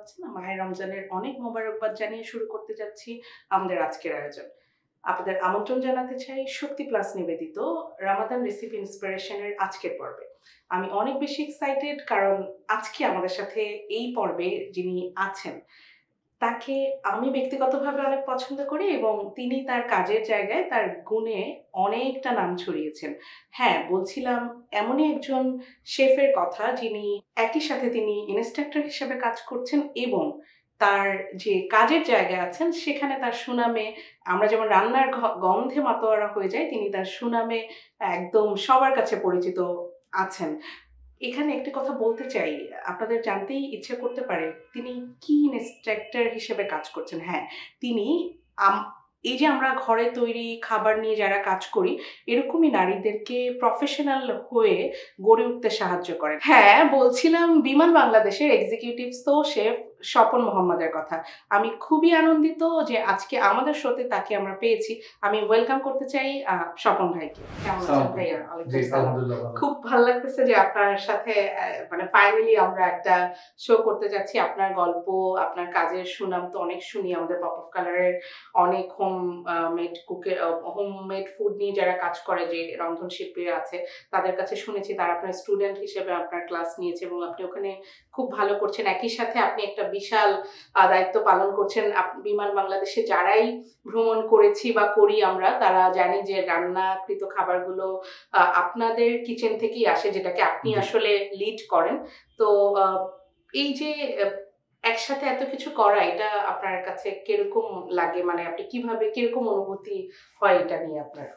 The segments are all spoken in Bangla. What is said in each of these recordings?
আছেন? মাহে রমজানের অনেক মোবারকবাদ জানিয়ে শুরু করতে যাচ্ছি আমাদের আজকের আয়োজন। আপনাদের আমন্ত্রণ জানাতে চাই শক্তি প্লাস নিবেদিত রামাদান রেসিপি ইন্সপিরেশন এর আজকের পর্বে। আমি অনেক বেশি এক্সাইটেড কারণ আজকে আমাদের সাথে এই পর্বে যিনি আছেন তাকে আমি ব্যক্তিগতভাবে অনেক পছন্দ করি এবং তিনি তার কাজের জায়গায় তার গুণে অনেকটা নাম ছড়িয়েছেন। হ্যাঁ, বলছিলাম এমনই একজন শেফের কথা যিনি একই সাথে তিনি ইন্সট্রাক্টর হিসেবে কাজ করছেন এবং তার যে কাজের জায়গায় আছেন সেখানে তার সুনামে আমরা যেমন রান্নার গন্ধে মাতোয়ারা হয়ে যাই, তিনি তার সুনামে একদম সবার কাছে পরিচিত আছেন। এখানে একটি কথা বলতে চাই, আপনাদের জানতেই ইচ্ছে করতে পারে তিনি কি ইন্সট্রাক্টর হিসেবে কাজ করছেন। হ্যাঁ, তিনি আম এই যে আমরা ঘরে তৈরি খাবার নিয়ে যারা কাজ করি, এরকমই নারীদেরকে প্রফেশনাল হয়ে গড়ে উঠতে সাহায্য করেন। হ্যাঁ, বলছিলাম বিমান বাংলাদেশের এক্সিকিউটিভ শেফ স্বপন মোহাম্মদের কথা। আমি খুবই আনন্দিত যে আজকে আমাদের শোতে তাকে আমরা পেয়েছি। আমি ওয়েলকাম করতে চাই স্বপন ভাইকে। কেমন আছেন ভাইয়া? জি, ওয়ালাইকুম সালাম। আলহামদুলিল্লাহ ভালো। খুব ভাল লাগতেছে যে আপনার সাথে মানে ফাইনালি আমরা একটা শো করতে যাচ্ছি। আপনার গল্প, আপনার কাজের সুনাম তো অনেক শুনি। আমাদের পপ অফ কালারের অনেক হোমমেড ফুড নিয়ে যারা কাজ করে, যে রন্ধনশিল্পীরা আছে, তাদের কাছে শুনেছি তারা আপনার স্টুডেন্ট হিসেবে আপনার ক্লাস নিয়েছে এবং আপনি ওখানে খুব ভালো করছেন। একই সাথে আপনি একটা বিশাল দায়িত্ব পালন করছেন। বিমান বাংলাদেশে যারাই ভ্রমণ করেছি বা করি আমরা, তারা জানি যে রান্নাকৃত খাবারগুলো আপনাদের কিচেন থেকেই আসে, যেটাকে আপনি জি। আসলে লিড করেন। তো এই যে একসাথে এত কিছু করা, এটা আপনার কাছে কিরকম লাগে? মানে আপনি কিরকম অনুভূতি হয় এটা নিয়ে আপনার?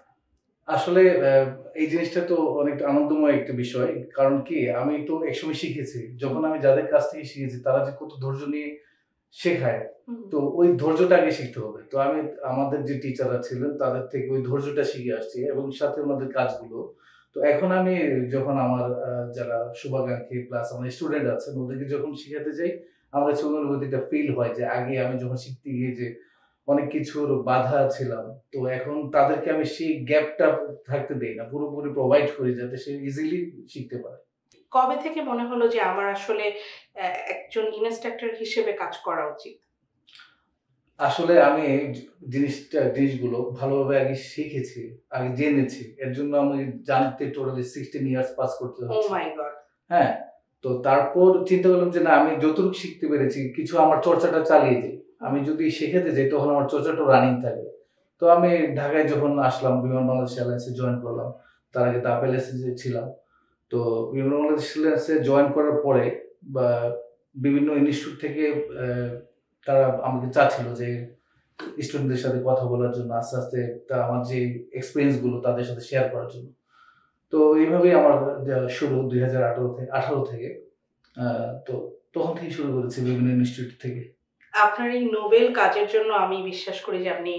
আসলে এই জিনিসটা তো অনেক আনন্দময় একটা বিষয়। কারণ কি আমি তো একসময় শিখেছি। যখন আমি যাদের কাছ থেকে শিখেছি তারা যে কত ধৈর্য নিয়ে শেখায়, হুম, তো ওই ধৈর্যটা আগে শিখতে হবে। তো আমি আমাদের যে টিচাররা ছিলেন তাদের থেকে ওই ধৈর্যটা শিখে আসছি এবং সাথে ওনাদের কাজগুলো। তো এখন আমি যখন আমার যারা শুভাকাঙ্ক্ষী প্লাস আমার স্টুডেন্ট আছেন ওদেরকে যখন শিখাতে যাই, আমার কাছে ওই অনুভূতিটা ফিল হয় যে আগে আমি যখন শিখতে গিয়ে যে অনেক কিছুর বাধা ছিলাম। তো এখন তাদেরকে আমি সেই গ্যাপটা থাকতে দেই না। পুরোপুরি প্রোভাইড করি যাতে সে ইজিলি শিখতে পারে। কবে থেকে মনে হলো যে আমার আসলে একজন ইন্সট্রাক্টর হিসেবে কাজ করা উচিত? আসলে আমি জিনিসগুলো ভালোভাবে আগে শিখেছি, আগে জেনেছি। এর জন্য আমি জানতে টোটালি 16 ইয়ার্স পাস করতে ওহ হচ্ছে। মাই গড! হ্যাঁ? তো তারপর চিন্তা করলাম যে না আমি যতটুকু শিখতে পেরেছি কিছু আমার চর্চাটা চালিয়ে যাই। আমি যদি শেখাতে যাই তখন আমার চর্চাটা রানিং থাকবে। তো আমি ঢাকায় যখন আসলাম বিমান বাংলাদেশ এয়ারলাইন্সে জয়েন করলাম। তার আগে তাপ এয়ারলাইন্সে ছিলাম। তো বিমান বাংলাদেশ এয়ারলাইন্সে জয়েন করার পরে বা বিভিন্ন ইনস্টিটিউট থেকে তারা আমাকে চাচ্ছিল যে স্টুডেন্টদের সাথে কথা বলার জন্য আস্তে, আস্তে আমার যে এক্সপেরিয়েন্স গুলো তাদের সাথে শেয়ার করার জন্য। তো এইভাবেই আমার শুরু ২০১৮ থেকে। আ তো তখন থেকেই শুরু করেছি বিভিন্ন ইনস্টিটিউট থেকে। আপনার এই নোবেল কাজের জন্য আমি বিশ্বাস করি যে আপনি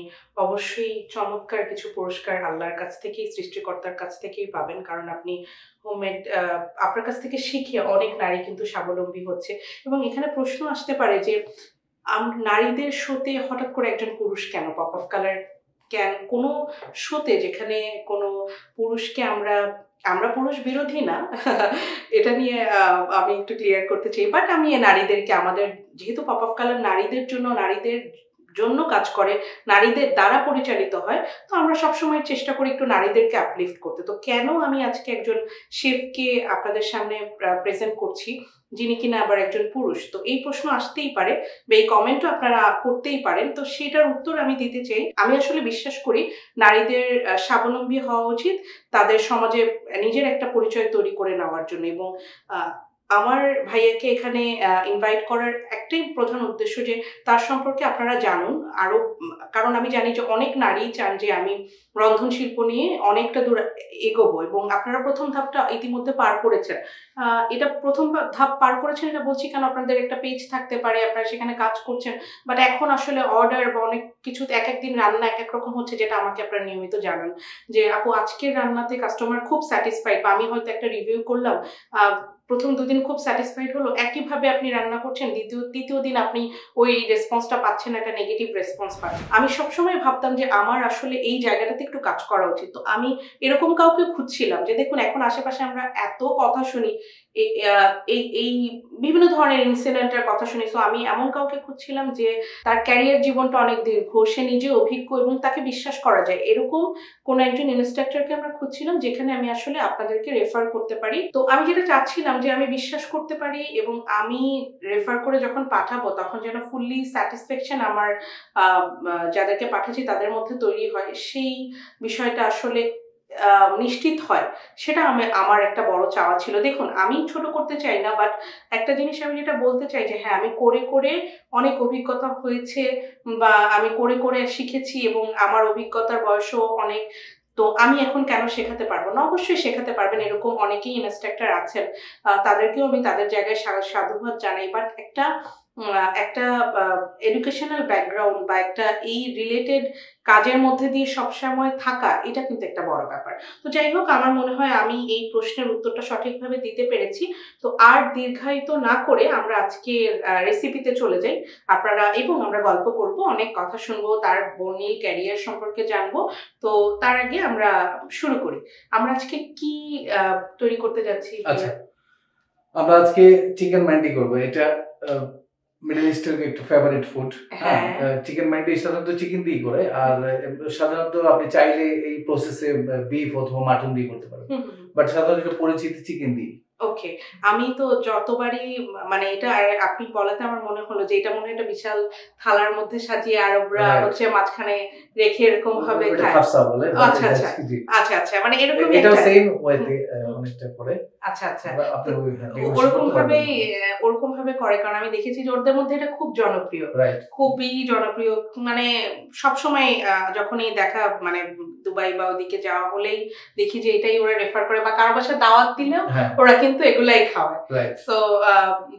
অবশ্যই চমৎকার কিছু পুরস্কার আল্লাহর কাছ থেকেই, সৃষ্টিকর্তার কাছ থেকেই পাবেন। কারণ আপনি হোমমেড আপনার কাছ থেকে শিখে অনেক নারী কিন্তু স্বাবলম্বী হচ্ছে। এবং এখানে প্রশ্ন আসতে পারে যে নারীদের শোতে হঠাৎ করে একজন পুরুষ কেন? পপ অফ কালার কোনো শোতে যেখানে কোনো পুরুষকে আমরা পুরুষ বিরোধী না। এটা নিয়ে আমি একটু ক্লিয়ার করতে চাই। বাট আমি নারীদেরকে আমাদের যেহেতু পপ অফ কালার নারীদের জন্য কাজ করে, নারীদের দ্বারা পরিচালিত হয়। তো আমরা সবসময় চেষ্টা করি একটু নারীদেরকে আপলিফট করতে। তো কেন আমি আজকে একজন শেফকে আপনাদের সামনে প্রেজেন্ট করছি, যিনি কিনা আবার একজন পুরুষ? তো এই প্রশ্ন আসতেই পারে বা এই কমেন্টও আপনারা করতেই পারেন। তো সেটার উত্তর আমি দিতে চাই। আমি আসলে বিশ্বাস করি নারীদের স্বাবলম্বী হওয়া উচিত তাদের সমাজে নিজের একটা পরিচয় তৈরি করে নেওয়ার জন্য। এবং আ আমার ভাইয়াকে এখানে ইনভাইট করার একটাই প্রধান উদ্দেশ্য যে তার সম্পর্কে আপনারা জানুন আরো। কারণ আমি জানি যে অনেক নারী চান যে আমি রন্ধনশিল্প নিয়ে অনেকটা দূর এগোবো এবং আপনারা ১ম ধাপটা ইতিমধ্যে পার করেছেন। এটা ১ম ধাপ পার করেছেন এটা বলছি কেন, আপনাদের একটা পেজ থাকতে পারে, আপনারা সেখানে কাজ করছেন। বাট এখন আসলে অর্ডার বা অনেক কিছু একেক দিন রান্না একেক রকম হচ্ছে, যেটা আমাকে আপনারা নিয়মিত জানান। যে আপু আজকের রান্নাতে কাস্টমার খুব স্যাটিসফাইড, বা আমি হয়তো একটা রিভিউ করলাম, আ ১ম ২ দিন খুব স্যাটিসফাইড হলো। একইভাবে আপনি রান্না করছেন, তৃতীয় দিন আপনি ওই রেসপন্সটা পাচ্ছেন, একটা নেগেটিভ রেসপন্স পাচ্ছেন। আমি সবসময় ভাবতাম যে আমার আসলে এই জায়গাটাতে একটু কাজ করা উচিত। তো আমি এরকম কাউকে খুঁজছিলাম যে দেখুন এখন আশেপাশে আমরা এত কথা শুনি, এই বিভিন্ন ধরনের ইনসিডেন্টের কথা শুনি। সো আমি এমন কাউকে খুঁজছিলাম যে তার ক্যারিয়ার জীবনটা অনেক দীর্ঘ, সে নিজে অভিজ্ঞ এবং তাকে বিশ্বাস করা যায়। এরকম কোনো একজন ইন্সট্রাক্টরকে আমরা খুঁজছিলাম যেখানে আমি আসলে আপনাদেরকে রেফার করতে পারি। তো আমি যেটা চাচ্ছিলাম যে আমি বিশ্বাস করতে পারি এবং আমি রেফার করে যখন পাঠাবো তখন যেন ফুললি স্যাটিসফ্যাকশন আমার যাদেরকে পাঠাচ্ছি তাদের মধ্যে তৈরি হয়, সেই বিষয়টা আসলে নিশ্চিত হয়, সেটা আমার একটা বড় চাওয়া ছিল। দেখুন, আমি ছোট করতে চাই না, বাট একটা জিনিস আমি যেটা বলতে চাই যে হ্যাঁ, আমি করে করে অনেক অভিজ্ঞতা হয়েছে বা আমি করে করে শিখেছি এবং আমার অভিজ্ঞতার বয়সও অনেক। তো আমি এখন কেন শেখাতে পারবো না? অবশ্যই শেখাতে পারবেন, এরকম অনেকেই ইনস্ট্রাক্টর আছেন। তাদেরকেও আমি তাদের জায়গায় সাধুবাদ জানাই। বাট একটা এডুকেশনাল ব্যাকগ্রাউন্ড বা একটা এই রিলেটেড কাজের মধ্যে দিয়ে সবসময় থাকা, এটা কিন্তু একটা বড় ব্যাপার। তো যাই হোক, আমার মনে হয় আমি এই প্রশ্নের উত্তরটা সঠিকভাবে দিতে পেরেছি। তো আর দীর্ঘায়িত না করে আমরা আজকে রেসিপিতে চলে যাই। এবং আমরা গল্প করব, অনেক কথা শুনবো, তার বর্ণিল ক্যারিয়ার সম্পর্কে জানবো। তো তার আগে আমরা শুরু করি। আমরা আজকে কি তৈরি করতে যাচ্ছি? আচ্ছা, আমরা আজকে চিকেন ম্যান্ডি করবো। এটা মিডল ইস্টের একটা ফেভারিট ফুড। হ্যাঁ, চিকেন ম্যান্ডি সাধারণত চিকেন দিয়ে করে, আর সাধারণত আপনি চাইলে এই প্রসেসে বিফ অথবা মাটন দিয়ে করতে পারেন, বাট সাধারণত পরিচিত চিকেন দিয়ে। ওকে, আমি তো যতবারই মানে এটা আপনি বলাতে আমার মনে হলো যে এটা মনে হয় একটা বিশাল থালার মধ্যে সাজিয়ে আরবরা হচ্ছে মাঝখানে রেখে এরকম ভাবে খায়। খাফসা বলে। আচ্ছা আচ্ছা আচ্ছা আচ্ছা, মানে এরকম এটাও সেম ওয়েতে অনেকটা করে। আচ্ছা আচ্ছা, আপনি ওরকম ভাবে করে, কারণ আমি দেখেছি যে ওদের মধ্যে এটা খুব জনপ্রিয়, খুবই জনপ্রিয়। মানে সবসময় যখনই দেখা মানে দুবাই বা ওদিকে যাওয়া হলেই দেখি যে এটাই ওরা রেফার করে, বা কারো বাসায় দাওয়াত দিলেও ওরা কিন্তু এগুলাই খাওয়ায়। সো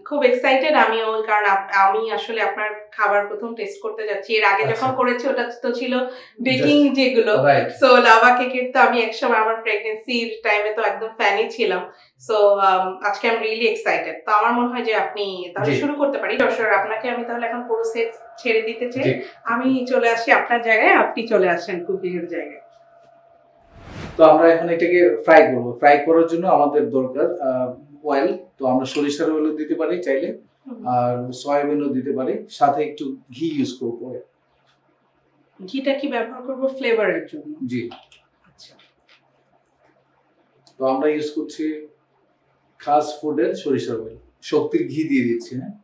খুব এক্সাইটেড আমিও, কারণ আমি আসলে আপনার খাবার প্রথম টেস্ট করতে যাচ্ছি। এর আগে যখন করেছি ওটা তো ছিল বেকিং যেগুলো। সো লাভা কেকের তো আমি একসময় আমার প্রেগন্যান্সির টাইমে তো একদম ফ্যানই ছিলাম। সো আজকে আমি রিয়েলি এক্সাইটেড। তো আমার মনে হয় যে আপনি তাহলে শুরু করতে পারি। দর্শক, আপনাকে আমি তাহলে এখন পুরো সেট ছেড়ে দিতে চাই। আমি চলে আসি আপনার জায়গায়, আপনি চলে আসেন কুকিং এর জায়গায়। তো আমরা এখন এটাকে ফ্রাই করব। ফ্রাই করার জন্য আমাদের দরকার অয়েল। তো আমরা সরিষার অয়েলও দিতে পারি চাইলে, আর সয়াবিনও দিতে পারি, সাথে একটু ঘি ইউজ করব। ঘিটা কি ব্যবহার করব ফ্লেভারের জন্য? জি। আচ্ছা, তো আমরা ইউজ করছি খাস ফুডের সরিষার অয়েল। শক্তির ঘি দিয়ে দিচ্ছি। হ্যাঁ,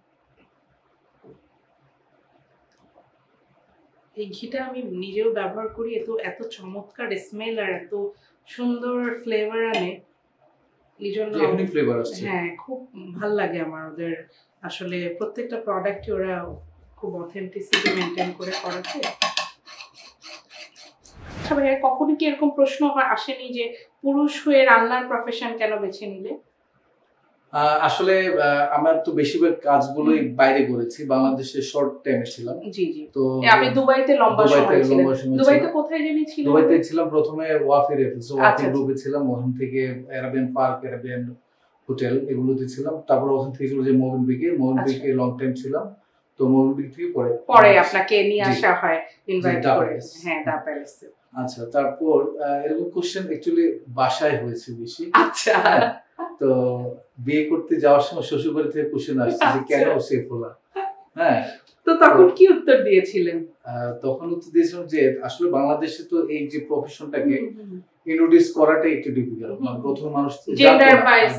এই ঘিটা আমি নিজেও ব্যবহার করি। এত চমৎকার স্মেল আর এত সুন্দর ফ্লেভার আনে, এই জন্য ফ্লেভার আসছে। হ্যাঁ, খুব ভাল লাগে আমার। ওদের আসলে প্রত্যেকটা প্রোডাক্টই ওরা খুব অথেন্টিসিটি মেনটেন করে করেছে। আচ্ছা ভাইয়া, কখনো কি এরকম প্রশ্ন আসেনি যে পুরুষ হয়ে রান্নার প্রফেশন কেন বেছে নিলে? আসলে আমার তো বেশিরভাগ কাজগুলোই বাইরে করেছি। বাংলাদেশে শর্ট টাইমে ছিলাম। জি জি। তো আপনি দুবাইতে লম্বা সময় ছিলেন। দুবাইতে কোথায় জানি ছিলেন? দুবাইতে ছিলাম প্রথমে ওয়াফি রেফেলস, ওয়াফি গ্রুপে ছিলাম। ওখান থেকে অ্যারাবিয়ান পার্ক, অ্যারাবিয়ান হোটেল, এগুলোতে ছিলাম। তারপর ওখান থেকে চলে যাই মোবিনপিকে লং টাইম ছিলাম। তো মোবিনপিক থেকে পরে আপনাকে নিয়ে আসা হয়, ইনভাইট করে। হ্যাঁ, দা প্যালেসে। আচ্ছা, তারপর এরকম কোশ্চেন অ্যাকচুয়ালি বাসায় হয়েছে বেশি। আচ্ছা, তো বিয়ে করতে যাওয়ার সময় শ্বশুর বাড়ি থেকে কোশ্চেন আসছে যে কেন সেফ হলা। হ্যাঁ, তো তখন কি উত্তর দিয়েছিলেন? তখন উত্তর দিয়েছিলাম যে আসলে বাংলাদেশে তো এই যে প্রফেশনটাকে ইন্ট্রোডিউস করাটাই একটু ডিফিকাল্ট। মানে প্রথম মানুষ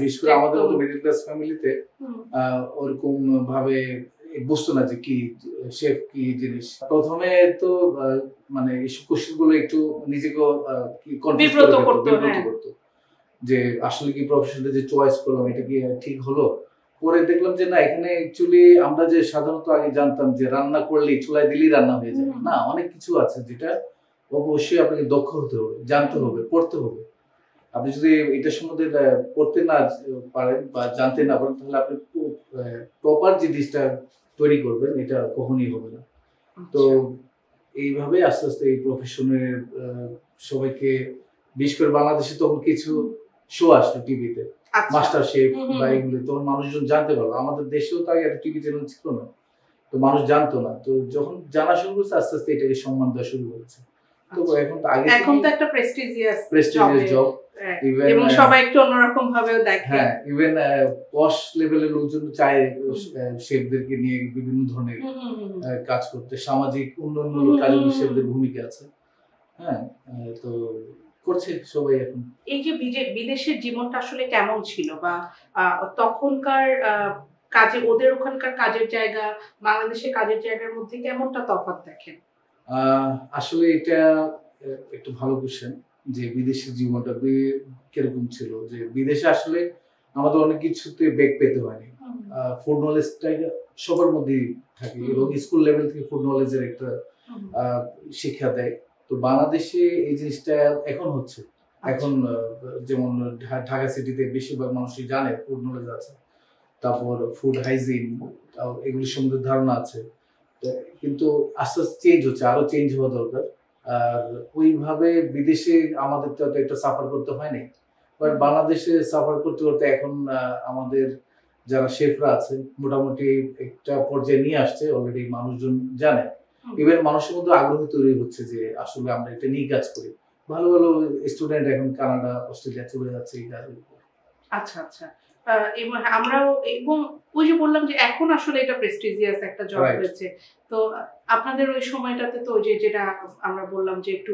বিশেষ করে আমাদের মতো মিডল ক্লাস ফ্যামিলিতে ওরকম ভাবে বুঝতো না যে কি শেফ কি জিনিস। প্রথমে তো মানে এই কোশ্চেন গুলো একটু নিজেকে বিব্রত করতো যে আসলে কি প্রফেশনটা যে চয়েস করলাম এটা কি ঠিক হলো। পরে দেখলাম যে না, এখানে অ্যাকচুয়ালি আমরা যে সাধারণত আগে জানতাম যে রান্না করলেই চুলায় দিলেই রান্না হয়ে যায়, না, অনেক কিছু আছে যেটা অবশ্যই আপনাকে দক্ষ হতে হবে, জানতে হবে, পড়তে হবে। আপনি যদি এটা সম্বন্ধে পড়তে না পারেন বা জানতে না পারেন, তাহলে আপনি প্রপার যে ডিশটা তৈরি করবেন এটা কখনোই হবে না। তো এইভাবে আস্তে আস্তে এই প্রফেশনের সবাইকে, বিশেষ করে বাংলাদেশে তখন কিছু শো আসতো টিভিতে, মাস্টার শেফ বা এগুলো, তখন মানুষজন জানতে পারলো। আমাদের দেশেও তো আগে টিভি চ্যানেল ছিল না, তো মানুষ জানতো না। তো যখন জানা শুরু করছে আস্তে আস্তে এটাকে সম্মান দেওয়া শুরু করেছে। তো এখন তো আগে এখন তো একটা প্রেস্টিজিয়াস জব, ইভেন এবং সবাই একটু অন্যরকম ভাবেও দেখে। হ্যাঁ, ইভেন পশ লেভেলের লোকজন চায় শেফদেরকে নিয়ে বিভিন্ন ধরনের কাজ করতে, সামাজিক উন্নয়নমূলক কাজে শেফদের ভূমিকা আছে। হ্যাঁ, তো করছে সবাই এখন। এই যে বিদেশের জীবনটা আসলে কেমন ছিল, বা তখনকার কাজে ওদের ওখানকার কাজের জায়গা বাংলাদেশের কাজের জায়গার মধ্যে কেমনটা তফাৎ দেখেন? আসলে এটা একটু ভালো কোশ্চেন যে বিদেশের জীবনটা কিরকম ছিল। যে বিদেশে আসলে আমাদের অনেক কিছুতে বেগ পেতে হয়নি। ফুড নলেজটা সবার মধ্যেই থাকে এবং স্কুল লেভেল থেকে ফুড নলেজের একটা শিক্ষা দেয়। তো বাংলাদেশে এই জিনিসটা এখন হচ্ছে। এখন যেমন ঢাকা সিটিতে বেশিরভাগ মানুষই জানে ফুড নলেজ আছে, তারপর ফুড হাইজিন এগুলির সম্বন্ধে ধারণা আছে, কিন্তু আস্তে আস্তে চেঞ্জ হচ্ছে, আরো চেঞ্জ হওয়া দরকার। আর ওইভাবে বিদেশে আমাদের তো একটা সাফার করতে হয়নি, বাট বাংলাদেশে সাফার করতে করতে এখন আমাদের যারা শেফরা আছেন মোটামুটি একটা পর্যায়ে নিয়ে আসছে, অলরেডি মানুষজন জানে, ইভেন মানুষের মধ্যে আগ্রহ তৈরি হচ্ছে যে আসলে আমরা এটা নিয়ে কাজ করি। ভালো ভালো স্টুডেন্ট এখন কানাডা, অস্ট্রেলিয়া চলে যাচ্ছে এই কাজের উপর। আচ্ছা আচ্ছা, এবং আমরাও, এবং ওই যে বললাম যে এখন আসলে এটা প্রেস্টিজিয়াস একটা জব হয়েছে। তো আপনাদের ওই সময়টাতে তো যেটা আমরা বললাম যে একটু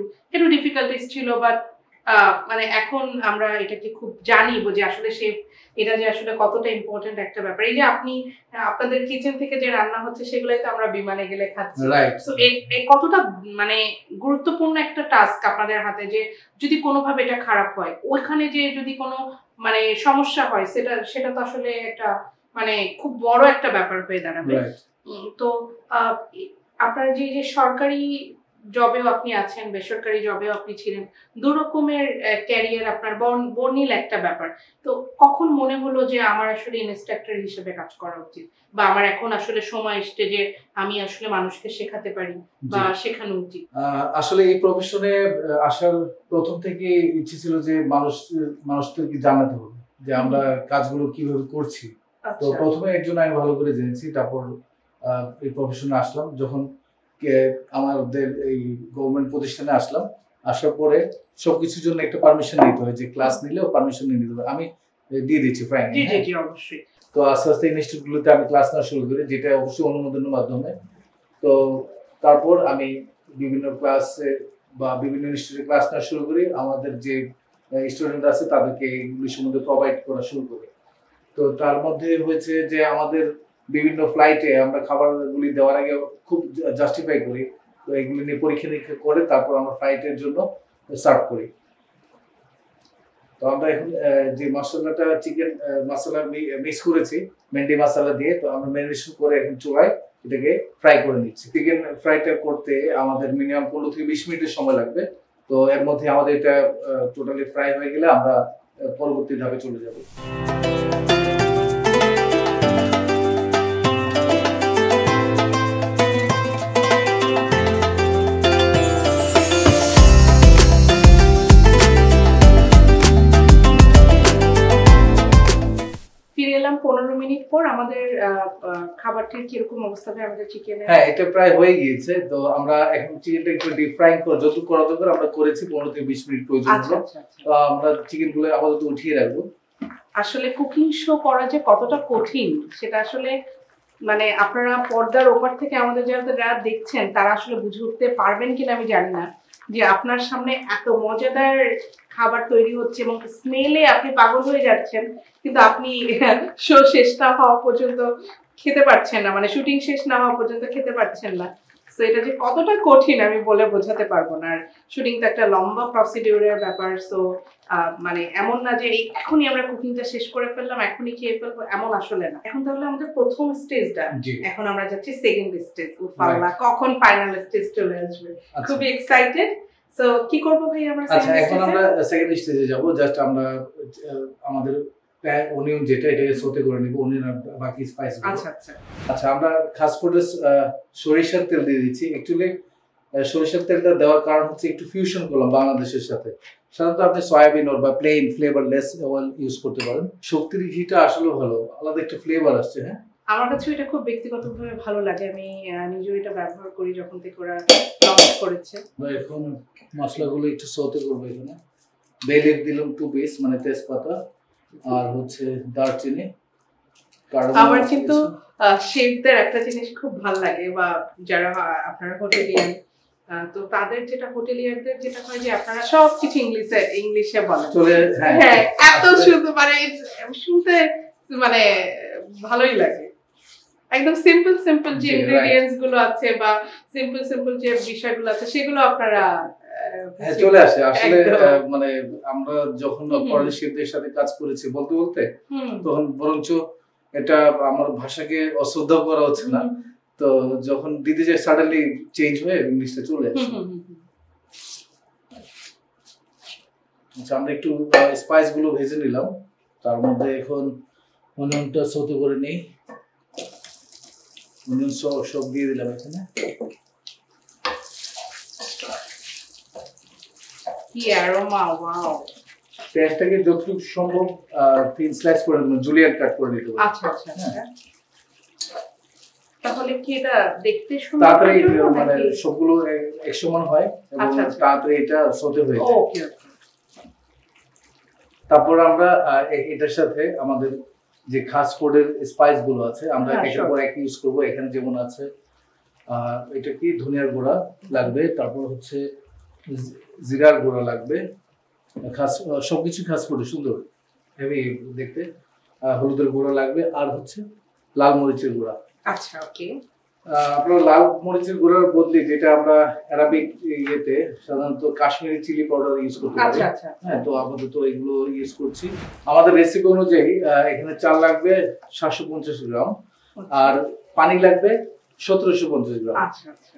ডিফিকাল্টিস ছিল, বাট মানে এখন আমরা এটাকে খুব জানি যে আসলে শেফ এটা যে আসলে কতটা ইম্পর্টেন্ট একটা ব্যাপার। এই যে আপনি আপনাদের কিচেন থেকে যে রান্না হচ্ছে সেগুলোই তো আমরা বিমানে গেলে খাচ্ছি, তো কতটা মানে গুরুত্বপূর্ণ একটা টাস্ক আপনাদের হাতে, যে যদি কোনোভাবে এটা খারাপ হয়, ওইখানে যে যদি কোনো মানে সমস্যা হয়, সেটা তো আসলে একটা মানে খুব বড় একটা ব্যাপার হয়ে দাঁড়াবে। তো আপনার যে সরকারি জবেও আপনি আছেন, বেসরকারি জবেও আপনি ছিলেন, দু রকমের ক্যারিয়ার আপনার, বর্ণিল একটা ব্যাপার। তো কখন মনে হলো যে আমার আসলে ইনস্ট্রাক্টর হিসেবে কাজ করা উচিত, বা আমার এখন আসলে সময় এসছে যে আমি আসলে মানুষকে শেখাতে পারি বা শেখানো উচিত? আসলে এই প্রফেশনে আসার প্রথম থেকে ইচ্ছে ছিল যে মানুষদেরকে জানাতে হবে যে আমরা কাজগুলো কিভাবে করছি। তো প্রথমে একজন আমি ভালো করে জেনেছি, তারপর এই প্রফেশনে আসলাম। যখন আমাদের এই গভর্নমেন্ট প্রতিষ্ঠানে আসলাম, আসার পরে সবকিছুর জন্য একটা পারমিশন নিতে হয়, যে ক্লাস নিলেও পারমিশন নিয়ে নিতে হবে। আমি দিয়ে দিচ্ছি ফ্র্যাঙ্কলি। জি জি অবশ্যই। তো আস্তে আস্তে ইনস্টিটিউটগুলোতে আমি ক্লাস নেওয়া শুরু করি, যেটা অবশ্যই অনুমোদনের মাধ্যমে। তো তারপর আমি বিভিন্ন ক্লাসে বা বিভিন্ন ইনস্টিটিউটে ক্লাস নেওয়া শুরু করি। আমাদের যে স্টুডেন্ট আছে তাদেরকে এগুলি সম্বন্ধে প্রোভাইড করা শুরু করি। তো তার মধ্যে হয়েছে যে আমাদের বিভিন্ন ফ্লাইটে আমরা খাবারগুলি দেওয়ার আগে খুব জাস্টিফাই করি, তো এগুলি নিয়ে পরীক্ষা নিরীক্ষা করে তারপর আমরা ফ্লাইটের জন্য সার্ভ করি। তো আমরা এখন যে মশলাটা চিকেন মশলা মিক্স করেছি মেন্ডি মশলা দিয়ে, তো আমরা ম্যারিনেশন করে এখন চুলায় এটাকে ফ্রাই করে নিচ্ছি। চিকেন ফ্রাইটা করতে আমাদের মিনিমাম 15 থেকে 20 মিনিটের সময় লাগবে। তো এর মধ্যে আমাদের এটা টোটালি ফ্রাই হয়ে গেলে আমরা পরবর্তী ধাপে চলে যাব। ফিরে এলাম 15 মিনিট পর। আমাদের খাবারটির কিরকম অবস্থা হয় আমাদের চিকেনের? হ্যাঁ, এটা প্রায় হয়ে গিয়েছে। তো আমরা এখন চিকেনটা একটু ডিপ ফ্রাই করে যতটুকু করা দরকার আমরা করেছি, 15 থেকে 20 মিনিট প্রয়োজন হলো। তো আমরা চিকেনগুলো আপাতত উঠিয়ে রাখবো। আসলে কুকিং শো করা যে কতটা কঠিন সেটা আসলে মানে আপনারা পর্দার ওপার থেকে আমাদের যারা দেখছেন তারা আসলে বুঝে উঠতে পারবেন কিনা আমি জানি না, যে আপনার সামনে এত মজাদার খাবার তৈরি হচ্ছে এবং স্মেলে আপনি পাগল হয়ে যাচ্ছেন, কিন্তু আপনি শো শেষ না হওয়া পর্যন্ত খেতে পারছেন না, মানে শুটিং শেষ না হওয়া পর্যন্ত খেতে পারছেন না। সো এটা যে কতটা কঠিন আমি বলে বোঝাতে পারবো না। আর শুটিং তো একটা লম্বা প্রসিডিউরের ব্যাপার। সো মানে এমন না যে এখনই আমরা কুকিংটা শেষ করে ফেললাম, এখনই খেয়ে ফেলবো, এমন আসলে না। এখন তাহলে আমাদের প্রথম স্টেজটা, এখন আমরা যাচ্ছি সেকেন্ড স্টেজ। উফাল্লাহ, কখন ফাইনাল স্টেজ চলে আসবে, খুবই এক্সাইটেড। সো কি করব ভাই আমরা? আচ্ছা, এখন আমরা সেকেন্ড স্টেজে যাব। জাস্ট আমরা আমাদের অনিয়ন যেটা এটাকে সতে করে নিব, অনিয়ন আর বাকি স্পাইস। আচ্ছা আচ্ছা আচ্ছা, আমরা খাস করে সরিষার তেল দিয়ে দিচ্ছি। অ্যাকচুয়ালি সরিষার তেলটা দেওয়ার কারণ হচ্ছে একটু ফিউশন করলাম বাংলাদেশের সাথে। সাধারণত আপনি সয়াবিন অয়েল বা প্লেন ফ্লেভারলেস অয়েল ইউজ করতে পারেন। শক্তির ঘিটা আসলে ভালো, আলাদা একটা ফ্লেভার আসছে। হ্যাঁ, আমার কাছে এটা খুব ব্যক্তিগতভাবে ভালো লাগে। আমি নিজেও এটা ব্যবহার করি যখন থেকে ওরা লঞ্চ করেছে। এখন মশলাগুলো একটু সতে করবো। এখানে বে লিফ দিলাম 2 পিস, মানে তেজপাতা, আর হচ্ছে দারচিনি। আমার কিন্তু শেফদের একটা জিনিস খুব ভালো লাগে, বা যারা আপনারা হোটেলিয়ান, তো তাদের যেটা হোটেলিয়ানদের যেটা হয় যে আপনারা সবকিছু ইংলিশে বলেন। হ্যাঁ, এত সুন্দর, মানে শুনতে মানে ভালোই লাগে। একদম সিম্পল সিম্পল যে ইনগ্রেডিয়েন্টস গুলো আছে বা সিম্পল যে বিষয়গুলো আছে সেগুলো আপনারা চলে আসে আসলে। মানে আমরা যখন ফরেন শেফদের সাথে কাজ করেছি বলতে বলতে, তখন বরঞ্চ এটা আমার ভাষাকে অশ্রদ্ধা করা হচ্ছে না, তো যখন দিতে যাই সাডেনলি চেঞ্জ হয়ে ইংলিশটা চলে আসে। আচ্ছা, আমরা একটু স্পাইস গুলো ভেজে নিলাম। তার মধ্যে এখন অনিয়নটা সতে করে নেই। অনিয়ন সব দিয়ে দিলাম এখানে। কি অ্যারোমা, ওয়াও। পেঁয়াজটাকে যতটুকু সম্ভব থিন স্লাইস করে দেবেন, জুলিয়েট কাট করে দিতে হবে। আচ্ছা আচ্ছা। তাহলে কি এটা দেখতে সুন্দর, তাড়াতাড়ি মানে সবগুলো এক সমান হয় এবং তাড়াতাড়ি এটা সতে হয়ে যায়। ওকে। তারপর আমরা এটার সাথে আমাদের যে খাস ফুডের স্পাইস গুলো আছে আমরা একের পর এক ইউজ করব। এখানে যেমন আছে এটা কি ধনিয়ার গুঁড়া লাগবে, তারপর হচ্ছে জিরার গুঁড়া লাগবে, খাস সবকিছু খাস ফুডে সুন্দর হেভি দেখতে। হলুদের গুঁড়া লাগবে, আর হচ্ছে লাল মরিচের গুঁড়া। আচ্ছা, ওকে। আপনার লাল মরিচের গুঁড়ার বদলে যেটা আমরা অ্যারাবিক ইয়েতে সাধারণত কাশ্মীরি চিলি পাউডার ইউজ করতে পারি। হ্যাঁ, তো আপাতত এগুলো ইউজ করছি। আমাদের রেসিপি অনুযায়ী এখানে চাল লাগবে 750 গ্রাম, আর পানি লাগবে 1750 গ্রাম।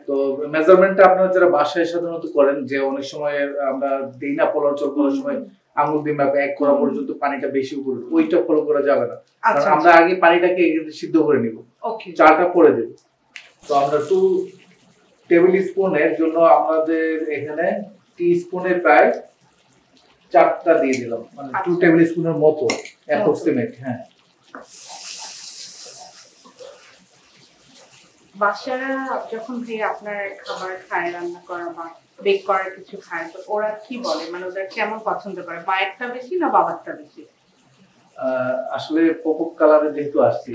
তো মেজারমেন্টটা আপনারা যারা বাসায় সাধারণত করেন, যে অনেক সময় আমরা দিই না পোলাও চল করার সময় আঙুল দিয়ে মাপে এক করা পর্যন্ত পানিটা বেশি উপরে, ওইটা ফলো করা যাবে না। কারণ আমরা আগে পানিটাকে সিদ্ধ করে নিব, চালটা পরে দেব। তো আমরা 2 টেবিল স্পুনের জন্য আমাদের এখানে টি স্পুনের প্রায় 4টা দিয়ে দিলাম, মানে 2 টেবিল স্পুনের মতো অ্যাপ্রক্সিমেট। হ্যাঁ, বাসারা যখন আপনার খাবার খায়, রান্না করা বা বেক করার কিছু খায়, তো ওরা কি বলে, মানে ওরা কেমন পছন্দ করে, মায়েরটা বেশি না বাবারটা বেশি? আসলে পপক কালারে যেহেতু আসছে,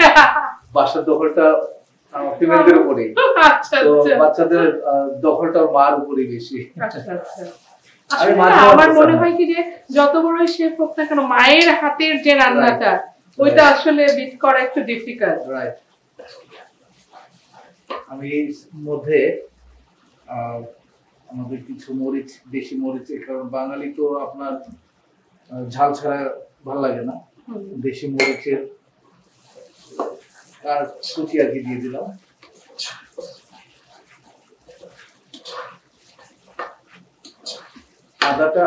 বাসার দখলটা ফিমেলদের উপরেই, তো বাচ্চাদের দখলটা মার উপরেই বেশি। আমার মনে হয় কি যে যত বড় শেফ হোক না কেন, মায়ের হাতের যে রান্নাটা ওইটা আসলে বিট করা একটু ডিফিকাল্ট। রাইট। আমি এর মধ্যে আমাদের কিছু মরিচ, দেশি মরিচ, কারণ বাঙালি তো আপনার ঝাল ছাড়া ভালো লাগে না, দেশি মরিচের আর কুচি আর কি দিয়ে দিলাম।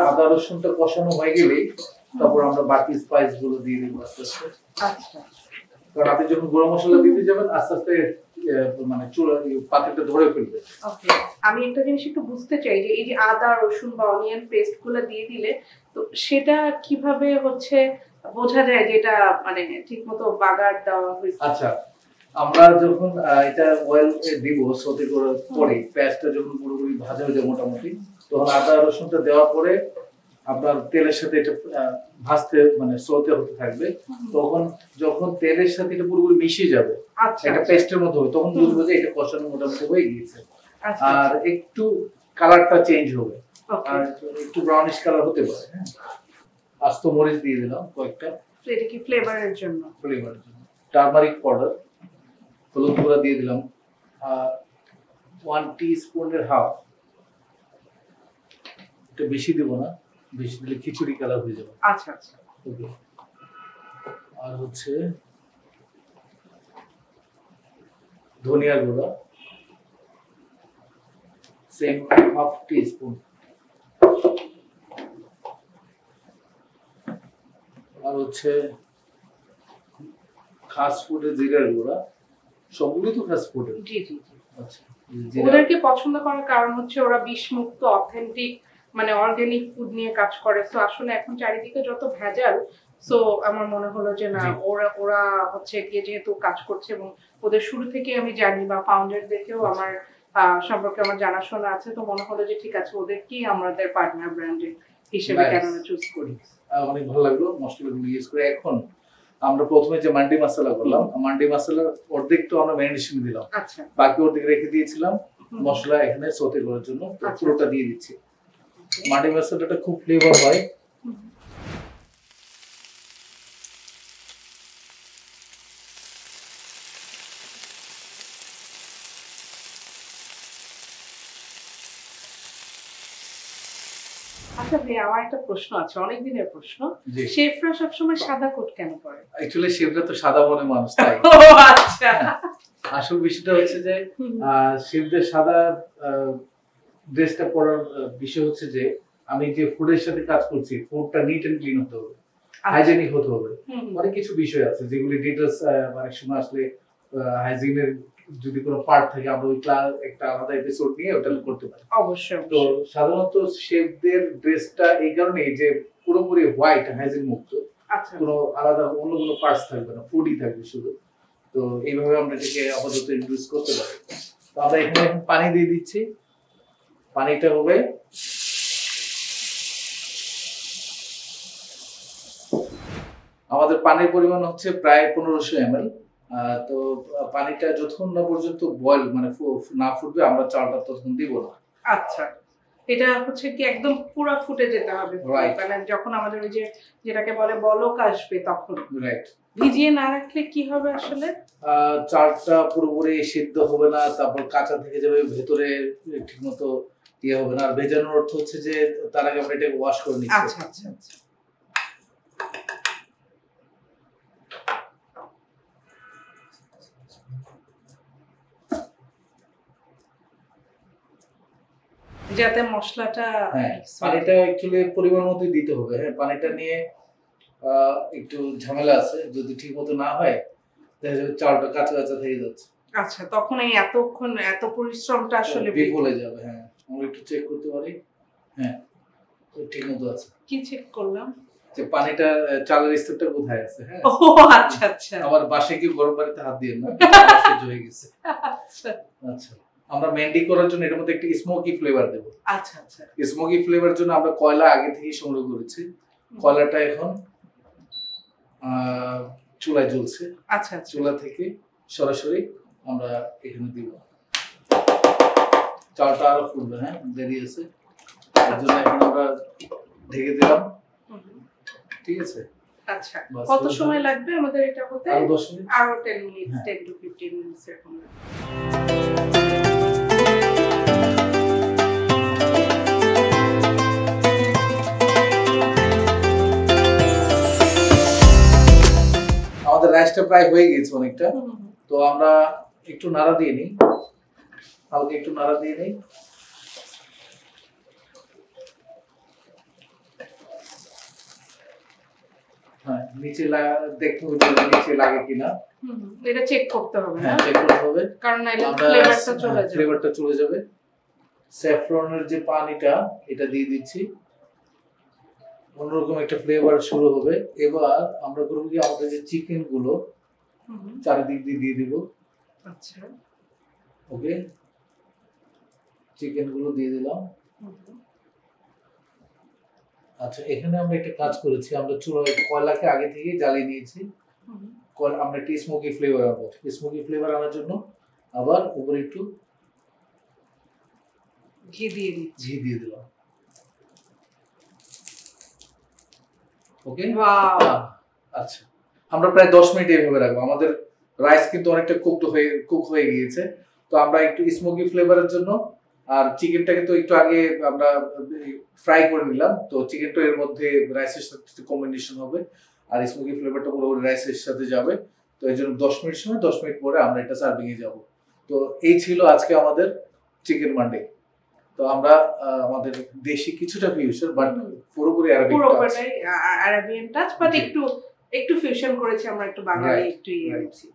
আদা রসুনটা কষানো হয়ে গেলেই তারপর আমরা বাকি স্পাইস গুলো দিয়ে দিব আস্তে আস্তে। আচ্ছা, কারণ আপনি যখন গরম মশলা দিতে যাবেন আস্তে আস্তে মানে চুলা পাতিলটা ধরে ফেলবে। ওকে। আমি একটা জিনিস একটু বুঝতে চাই যে এই যে আদা রসুন বা অনিয়ন পেস্ট গুলো দিয়ে দিলে, তো সেটা কিভাবে হচ্ছে বোঝা যায় যে এটা মানে ঠিকমতো বাগার দেওয়া হয়েছে? আচ্ছা, আমরা যখন এটা অয়েল দিব সতে করার পরে, পেঁয়াজটা যখন পুরোপুরি ভাজা হয়ে যায় মোটামুটি, তখন আদা রসুনটা দেওয়ার পরে আপনার তেলের সাথে এটা ভাজতে মানে সতে হতে থাকবে। তখন যখন তেলের সাথে এটা পুরোপুরি মিশে যাবে, একটা পেস্টের মতো হবে, তখন বুঝবো যে এটা কষানো মোটামুটি হয়ে গিয়েছে। আর একটু কালারটা চেঞ্জ হবে, আর একটু ব্রাউনিশ কালার হতে পারে। হ্যাঁ, আস্ত মরিচ দিয়ে দিলাম কয়েকটা, এটা কি ফ্লেভারের জন্য? ফ্লেভারের জন্য। টারমারিক পাউডার, হলুদ গুঁড়া দিয়ে দিলাম 1 টিস্পুনের হাফ। এটা বেশি দেব না, বেশি দিলে খিচুড়ি কালার হয়ে যাবে। আচ্ছা আচ্ছা, ওকে। আর হচ্ছে ধনিয়ার গুঁড়া সেম হাফ টিস্পুন। আর হচ্ছে খাস ফুডের জিরার গুঁড়া। সবগুলো তো খাস ফুডের। জি জি জি। আচ্ছা, ওদেরকে পছন্দ করার কারণ হচ্ছে ওরা বিষমুক্ত অথেন্টিক মানে অর্গানিক ফুড নিয়ে কাজ করে। তো আসলে এখন চারিদিকে যত ভেজাল, সো আমার মনে হলো যে না, জি। ওরা হচ্ছে গিয়ে যেহেতু কাজ করছে এবং ওদের শুরু থেকে আমি জানি বা ফাউন্ডারদেরকেও আমার সম্পর্কে আমার জানাশোনা আছে, তো মনে হলো যে ঠিক আছে ওদেরকেই আমাদের পার্টনার ব্র্যান্ড হিসেবে কেন না চুজ করি। অনেক ভালো লাগলো মশলাগুলো ইউজ করে। এখন আমরা প্রথমে যে মান্ডি মশলা করলাম, মান্ডি মশলার অর্ধেকটা আমরা ম্যারিনেশন দিলাম, আচ্ছা বাকি অর্ধেক রেখে দিয়েছিলাম মশলা এখানে সতে করার জন্য, তো আচ্ছা। পুরোটা দিয়ে দিচ্ছি। মান্ডি মশলাটা খুব ফ্লেভার হয়। আচ্ছা ভাই, আমার একটা প্রশ্ন আছে, অনেক দিনের প্রশ্ন। জি, শেফরা সবসময় সাদা কোট কেন পরে? অ্যাকচুয়ালি শেফরা তো সাদা মনে মানুষ, তাই। ও আচ্ছা। আসল বিষয়টা হচ্ছে যে শেফদের সাদা ড্রেসটা পরার বিষয় হচ্ছে যে আমি যে ফুডের সাথে কাজ করছি, ফুডটা নিট এন্ড ক্লিন হতে হবে, হাইজেনিক হতে হবে। অনেক কিছু বিষয় আছে যেগুলি ডিটেলস অনেক সময় আসলে হাইজিনের যদি কোনো পার্ট থাকে আমরা ওই একটা আলাদা এপিসোড নিয়ে ওটা করতে পারি। অবশ্যই। তো সাধারণত শেফদের ড্রেসটা এই কারণেই যে পুরোপুরি হোয়াইট, হাইজিন মুক্ত, আচ্ছা কোনো আলাদা অন্য কোনো পার্টস থাকবে না, ফুডই থাকবে শুধু। তো এইভাবে আমরা এটাকে আপাতত ইন্ট্রোডিউস করতে পারি। তো আমরা এখানে এখন পানি দিয়ে দিচ্ছি। পানিটা হবে আমাদের পানির পরিমাণ হচ্ছে প্রায় 1500 ml। তো পানিটা যতক্ষণ না পর্যন্ত বয়েল মানে না ফুটবে আমরা চালটা ততক্ষণ দিব না। আচ্ছা, এটা হচ্ছে কি একদম পুরো ফুটে যেতে হবে, Right. মানে যখন আমাদের ওই যে যেটাকে বলে বলক আসবে তখন। রাইট। ভিজিয়ে না রাখলে কি হবে আসলে? চালটা পুরোপুরি সিদ্ধ হবে না, তারপর কাঁচা থেকে যাবে, ভেতরে ঠিকমতো ইয়ে হবে না। আর ভেজানোর অর্থ হচ্ছে যে তার আগে আমরা এটাকে ওয়াশ করে নিচ্ছি। আচ্ছা আচ্ছা আচ্ছা। যাতে মশলাটা হ্যাঁ, পানিটা অ্যাকচুয়ালি পরিমাণ মতোই দিতে হবে। হ্যাঁ, পানিটা নিয়ে একটু ঝামেলা আছে, যদি ঠিক মতো না হয় দেখা যাবে চালটা কাঁচা কাঁচা থেকে যাচ্ছে। আচ্ছা, তখন এই এতক্ষণ এত পরিশ্রমটা আসলে বিফলে যাবে। হ্যাঁ, আমরা একটু চেক করতে পারি। হ্যাঁ, তো ঠিক মতো আছে। কি চেক করলাম? যে পানিটা চালের স্তরটা কোথায় আছে। হ্যাঁ, ও আচ্ছা আচ্ছা আবার বাসে কি গরম পানিতে হাত দিয়ে না, সহ্য হয়ে গেছে। আচ্ছা আচ্ছা, আমরা মেহেন্দি করার জন্য এটার মধ্যে একটা স্মোকি ফ্লেভার দেব। আচ্ছা আচ্ছা। স্মোকি ফ্লেভার জন্য আমরা কয়লা আগে থেকেই সংগ্রহ করেছি। কয়লাটা এখন চুলায় জ্বলছে। আচ্ছা আচ্ছা। চুলা থেকে সরাসরি আমরা এখানে দিব। চালটা আরো ফুটবে। হ্যাঁ, দেরি আছে, এর জন্য এখন আমরা ঢেকে দিলাম। ঠিক আছে। আচ্ছা, কত সময় লাগবে আমাদের এটা হতে? আরো 10 মিনিট। আরো 10 মিনিট, হ্যাঁ। 10 to 15 মিনিটস এরকম। আমাদের রাইসটা প্রায় হয়ে গেছে অনেকটা। তো আমরা একটু নাড়া দিয়ে নিই, হালকা একটু নাড়া দিয়ে নিই। হ্যাঁ, নিচে দেখতে হবে যে নিচে লাগে কিনা। এটা চেক করতে হবে না? হ্যাঁ, চেক করতে হবে, কারণ নাইলে আমরা ফ্লেভারটা চলে যাবে। ফ্লেভারটা চলে যাবে। স্যাফরনের যে পানিটা এটা দিয়ে দিচ্ছি, অন্যরকম একটা ফ্লেভার শুরু হবে। এবার আমরা করব কি, আমাদের যে চিকেন গুলো চারিদিক দিয়ে দিব। আচ্ছা, ওকে, চিকেন গুলো দিয়ে দিলাম। আচ্ছা, এখানে আমরা একটা কাজ করেছি, আমরা কয়লাকে আগে থেকে জ্বালিয়ে নিয়েছি। আমরা একটা স্মোকি ফ্লেভার আনবো। স্মোকি ফ্লেভার আনার জন্য আবার উপরে একটু ঘি দিয়ে দিচ্ছি। ঘি দিয়ে দিলাম। ওকে, ওয়াও। আচ্ছা, আমরা প্রায় 10 মিনিট এইভাবে রাখবো। আমাদের রাইস কিন্তু অনেকটা কুক হয়ে গিয়েছে। তো আমরা একটু স্মোকি ফ্লেভারের জন্য, আর চিকেনটাকে তো একটু আগে আমরা ফ্রাই করে নিলাম, তো চিকেনটা এর মধ্যে রাইসের সাথে কম্বিনেশন হবে, আর স্মোকি ফ্লেভারটা পুরো রাইসের সাথে যাবে। তো এই জন্য 10 মিনিট সময়, 10 মিনিট পরে আমরা এটা সার্ভিং এ যাব। তো এই ছিল আজকে আমাদের চিকেন মান্ডি। তো আমরা আমাদের দেশি কিছুটা ফিউশন, বাট পুরোপুরি আরবিক টাচ। পুরোটাই আরাবিয়ান টাচ, বাট একটু একটু ফিউশন করেছি আমরা, একটু বাঙালি একটু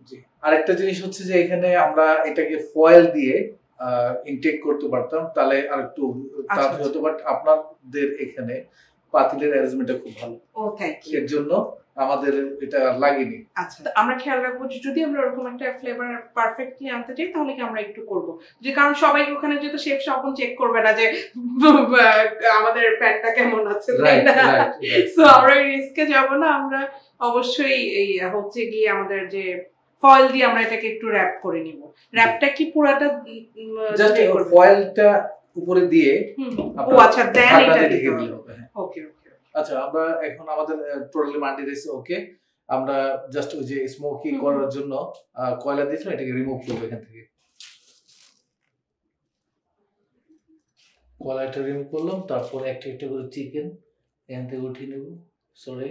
জি। আরেকটা জিনিস হচ্ছে যে এখানে আমরা এটাকে ফয়েল দিয়ে ইনটেক করতে পারতাম, তাহলে আর একটু তাড়াতাড়ি হতো, বাট আপনাদের এখানে পাতিলের অ্যারেঞ্জমেন্টটা খুব ভালো। ও থ্যাংক ইউ। এর জন্য আমাদের এটা লাগেনি। আচ্ছা, তো আমরা খেয়াল রাখবো যে যদি আমরা ওরকম একটা ফ্লেভার পারফেক্টলি আনতে চাই তাহলে কি আমরা একটু করব, যে কারণ সবাই ওখানে যেহেতু শেফ স্বপন চেক করবে না যে আমাদের প্যানটা কেমন আছে, তাই না? সো আমরা রিস্কে যাব না, আমরা অবশ্যই এই হচ্ছে গিয়ে আমাদের যে ফয়েল দিয়ে আমরা এটাকে একটু র‍্যাপ করে নিব। র‍্যাপটা কি পুরাটা জাস্ট ফয়েলটা উপরে দিয়ে ও আচ্ছা দেন এটা ঢেকে দিলে হবে। ওকে ওকে। আচ্ছা, আমরা এখন আমাদের টোটালি মাল্টি রাইস ওকে। আমরা জাস্ট ওই যে স্মোকি করার জন্য কয়লা দিয়েছিলাম, এটাকে রিমুভ করব এখান থেকে। কয়লাটা রিমুভ করলাম, তারপর একটা একটা করে চিকেন এখান থেকে উঠিয়ে নেব। সরি,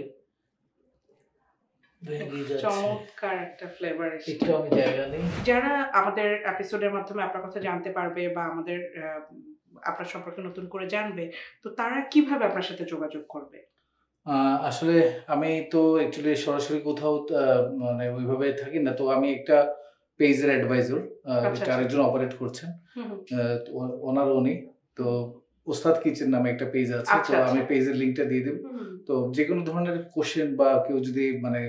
চমৎকার একটা ফ্লেভার এসেছে। একটু আমি জায়গা নেই। যারা আমাদের এপিসোডের মাধ্যমে আপনার কথা জানতে পারবে বা আমাদের আপনার সম্পর্কে নতুন করে জানবে, তো তারা কিভাবে আপনার সাথে যোগাযোগ করবে? আসলে আমি তো অ্যাকচুয়ালি সরাসরি কোথাও মানে ওইভাবে থাকি না, তো আমি একটা পেজের অ্যাডভাইজার, এটা আরেকজন অপারেট করছেন, ওনার উনি তো ওস্তাদ কিচেন নামে একটা পেজ আছে, তো আমি পেজের লিংকটা দিয়ে দেব। তো যে কোনো ধরনের কোশ্চেন বা কেউ যদি মানে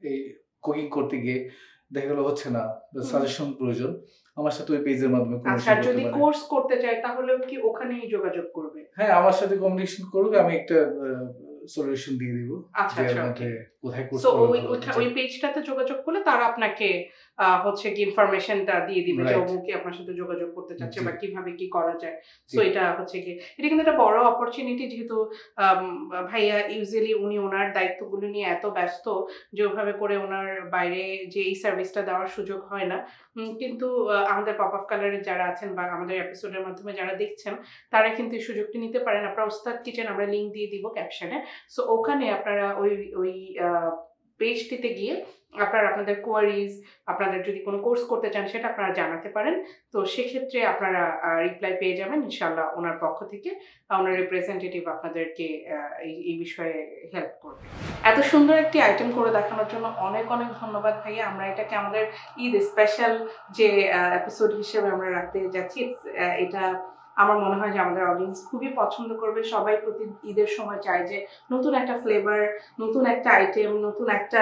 এই কুকিং করতে গিয়ে দেখা গেল হচ্ছে না, সাজেশন প্রয়োজন, আমার সাথে ওই পেজের মাধ্যমে আচ্ছা, যদি কোর্স করতে চাই তাহলে কি ওখানেই যোগাযোগ করবে? হ্যাঁ, আমার সাথে কমিউনিকেশন করবে, আমি একটা সলিউশন দিয়ে দিব। আচ্ছা আচ্ছা, কোথায় কোর্স করতে ওই পেজটাতে যোগাযোগ করলে তারা আপনাকে হচ্ছে কি ইনফরমেশনটা দিয়ে দিবে যে অমুকে আপনার সাথে যোগাযোগ করতে চাচ্ছে বা কিভাবে কি করা যায়। সো এটা হচ্ছে কি, এটা কিন্তু একটা বড় অপরচুনিটি, যেহেতু ভাইয়া ইউজুয়ালি উনি ওনার দায়িত্বগুলো নিয়ে এত ব্যস্ত যে ওভাবে করে ওনার বাইরে যে এই সার্ভিসটা দেওয়ার সুযোগ হয় না। কিন্তু আমাদের পপ আপ কালারের যারা আছেন বা আমাদের এপিসোডের মাধ্যমে যারা দেখছেন তারা কিন্তু এই সুযোগটি নিতে পারেন। আপনারা ওস্তাদ কিচেন আমরা লিংক দিয়ে দিব ক্যাপশনে। সো ওখানে আপনারা ওই পেজটিতে গিয়ে আপনারা আপনাদের কোয়ারিজ, আপনাদের যদি কোনো কোর্স করতে চান সেটা আপনারা জানাতে পারেন। তো সেক্ষেত্রে আপনারা রিপ্লাই পেয়ে যাবেন ইনশাআল্লাহ ওনার পক্ষ থেকে। ওনার রিপ্রেজেন্টেটিভ আপনাদেরকে এই বিষয়ে হেল্প করবে। এত সুন্দর একটি আইটেম করে দেখানোর জন্য অনেক অনেক ধন্যবাদ ভাইয়া। আমরা এটাকে আমাদের ঈদ স্পেশাল যে এপিসোড হিসেবে আমরা রাখতে যাচ্ছি। এটা আমার মনে হয় যে আমাদের অডিয়েন্স খুবই পছন্দ করবে। সবাই প্রতি ঈদের সময় চায় যে নতুন একটা ফ্লেভার, নতুন একটা আইটেম, নতুন একটা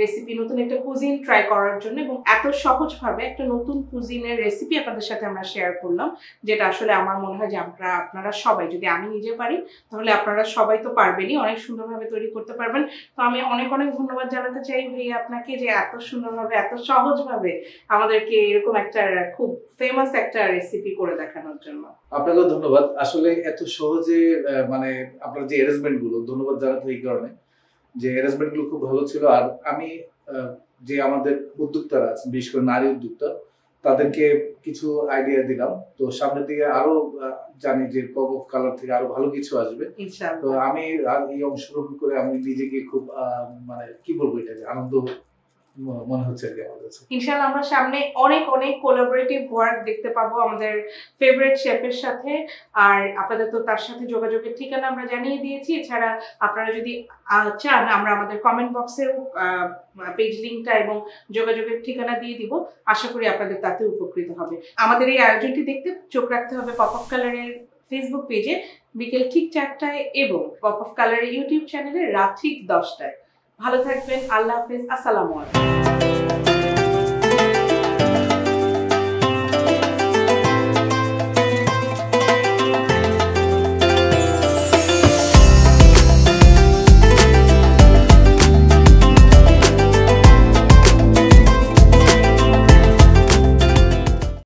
রেসিপি, নতুন একটা কুজিন ট্রাই করার জন্য, এবং এত সহজভাবে একটা নতুন কুজিনের রেসিপি আপনাদের সাথে আমরা শেয়ার করলাম, যেটা আসলে আমার মনে হয় যে আপনারা সবাই, যদি আমি নিজে পারি তাহলে আপনারা সবাই তো পারবেনই, অনেক সুন্দরভাবে তৈরি করতে পারবেন। তো আমি অনেক অনেক ধন্যবাদ জানাতে চাই ভাইয়া আপনাকে যে এত সুন্দরভাবে, এত সহজভাবে আমাদেরকে এরকম একটা খুব ফেমাস একটা রেসিপি করে দেখানোর জন্য। আপনাকেও ধন্যবাদ। আসলে এত সহজে মানে আপনার যে অ্যারেঞ্জমেন্ট গুলো, ধন্যবাদ জানাতে এই কারণে যে অ্যারেঞ্জমেন্ট গুলো খুব ভালো ছিল। আর আমি যে আমাদের উদ্যোক্তারা আছেন, বিশেষ করে নারী উদ্যোক্তা, তাদেরকে কিছু আইডিয়া দিলাম। তো সামনের দিকে আরো জানি যে পপ অফ কালার থেকে আরো ভালো কিছু আসবে। তো আমি এই অংশগ্রহণ করে আমি নিজেকে খুব মানে কি বলবো, এটাকে আনন্দ মনে হচ্ছে আর কি আমার কাছে। ইনশাআল্লাহ আমরা সামনে অনেক অনেক কোলাবোরেটিভ ওয়ার্ক দেখতে পাবো আমাদের ফেভারিট শেফের সাথে। আর আপনাদের তো তার সাথে যোগাযোগের ঠিকানা আমরা জানিয়ে দিয়েছি। এছাড়া আপনারা যদি চান আমরা আমাদের কমেন্ট বক্সেও পেজ লিঙ্কটা এবং যোগাযোগের ঠিকানা দিয়ে দিব। আশা করি আপনাদের তাতে উপকৃত হবে। আমাদের এই আয়োজনটি দেখতে চোখ রাখতে হবে পপ অফ কালারের ফেসবুক পেজে বিকেল ঠিক 4টায় এবং পপ অফ কালারের ইউটিউব চ্যানেলে রাত ঠিক 10টায়। ভালো থাকবেন। আল্লাহ হাফেজ। আসসালামু আলাইকুম।